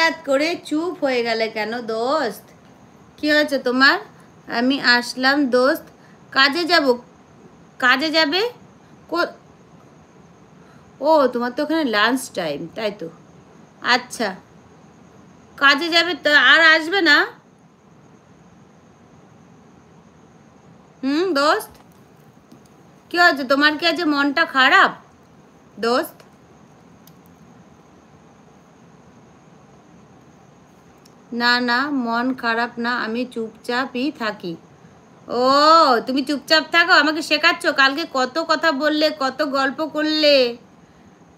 হঠাৎ করে চুপ হয়ে গেলে কেন দোস্ত? কি হয়েছে তোমার? আমি আসলাম দোস্ত। কাজে যাব। কাজে যাবে? ও তোমার তো ওখানে লাঞ্চ টাইম, তাই তো। আচ্ছা, কাজে যাবে তো আর আসবে না? দোস্ত কি হয়েছে তোমার? কি আছে, মনটা খারাপ দোস্ত? না না, মন খারাপ না, আমি চুপচাপই থাকি। ও, তুমি চুপচাপ থাকো, আমাকে শেখাচ্ছ? কালকে কত কথা বললে, কত গল্প করলে।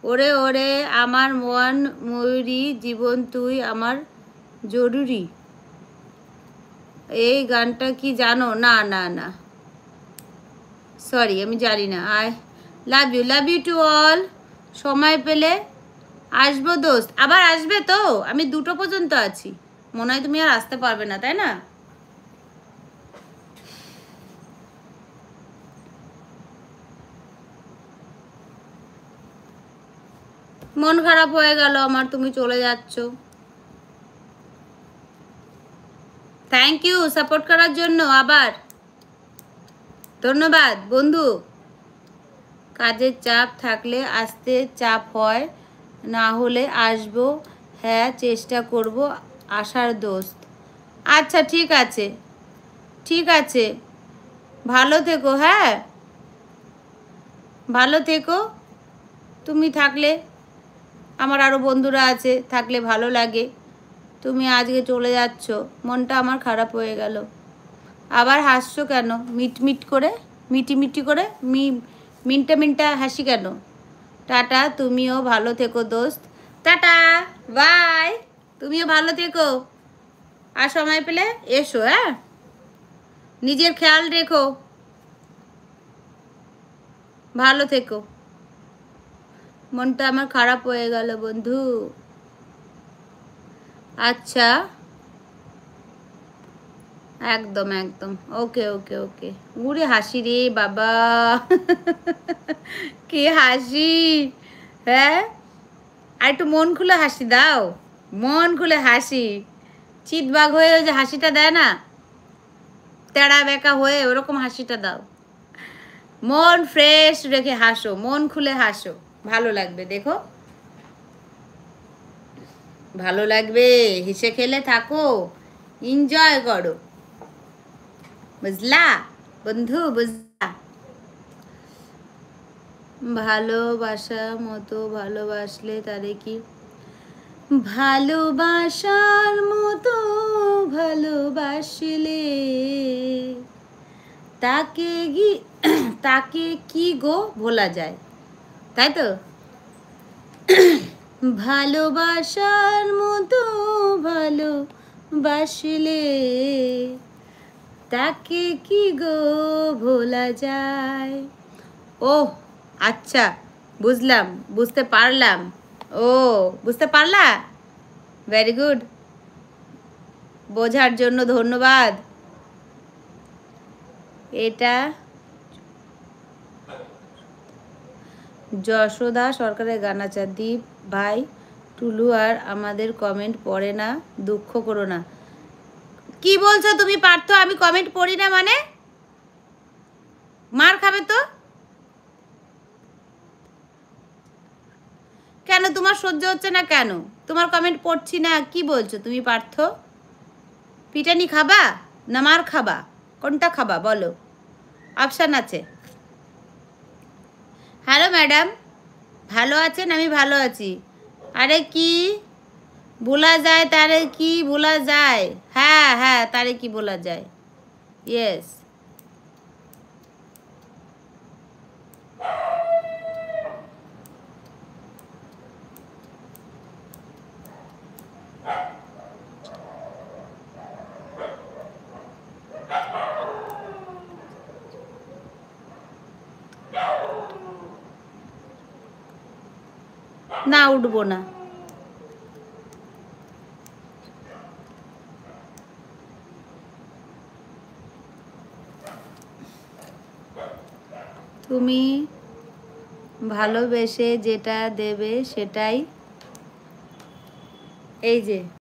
ওরে ওরে আমার মন ময়ূরী, জীবন তুই আমার জরুরি। এই গানটা কি জানো? না না না, সরি, আমি জানি না। I love you to all. সময় পেলে আসবো দোস্ত। আবার আসবে তো? আমি 2টো পর্যন্ত আছি। মনে হয় তুমি আর আসতে পারবে না, তাই না? মন খারাপ হয়ে গেল আমার, তুমি চলে যাচ্ছ। থ্যাংক ইউ সাপোর্ট করার জন্য, আবার ধন্যবাদ বন্ধু। কাজের চাপ থাকলে আসতে চাপ হয়, না হলে আসবো। হ্যাঁ, চেষ্টা করব আসার দোস্ত। আচ্ছা ঠিক আছে, ঠিক আছে, ভালো থেকো। হ্যাঁ, ভালো থেকো। তুমি থাকলে আমার আরও বন্ধুরা আছে, থাকলে ভালো লাগে। তুমি আজকে চলে যাচ্ছ, মনটা আমার খারাপ হয়ে গেল। আবার হাসছো কেন মিটমিট করে, মিটিমিটি করে, মিনটা মিনটা হাসি কেন? টাটা, তুমিও ভালো থেকো দোস্ত। Tata, bye. তুমিও ভালো থেকো, আর সময় পেলে এসো। হ্যাঁ, নিজের খেয়াল রেখো, ভালো থেকো। মনটা আমার খারাপ হয়ে গেল বন্ধু। আচ্ছা, একদম একদম, ওকে ওকে ওকে। উড়ে হাসি রে বাবা, কি হাসি। হ্যাঁ, আর একটু মন খুলে হাসি দাও, মন খুলে হাসি। চিতবাগ হয়ে যে হাসিটা দেয় না, তেড়া বেঁকা হয়ে, ওরকম হাসিটা দাও। মন ফ্রেশ রেখে হাসো, মন খুলে হাসো, ভালো লাগবে। দেখো, ভালো লাগবে। হেসে খেলে থাকো, এনজয় করো, বুঝলা বন্ধু, বুঝলা? ভালোবাসা মতো ভালোবাসলে তারে কি, ভালোবাসার মতো ভালোবাসলে তাকে কি গো ভোলা যায়, তাই তো? ভালোবাসার মতো ভালোবাসলে তাকে কি গো ভোলা যায়। ও আচ্ছা, বুঝলাম, বুঝতে পারলাম। ও, বুঝতে পারলা? ভেরি গুড, বোঝার জন্য ধন্যবাদ। এটা যশোদা সরকারের গান। আচ্ছা, দীপ ভাই, টুলু আর আমাদের কমেন্ট পড়ে না, দুঃখ করো না। কি বলছো তুমি পার্থ? আমি কমেন্ট পড়ি না মানে? মার খাবে তো। কেন, তোমার সহ্য হচ্ছে না কেন? তোমার কমেন্ট পড়ছি না, কি বলছো তুমি পার্থ? পিটানি খাবা না মার খাবা? কোনটা খাবা বলো, অপশান আছে। হ্যালো ম্যাডাম, ভালো আছেন? আমি ভালো আছি। আরে কি ভোলা যায়, তারে কি ভোলা যায়? হ্যাঁ হ্যাঁ, তারে কি বলা যায়? ইয়েস। না, উঠবো না। তুমি ভালোবেসে যেটা দেবে সেটাই, এই যে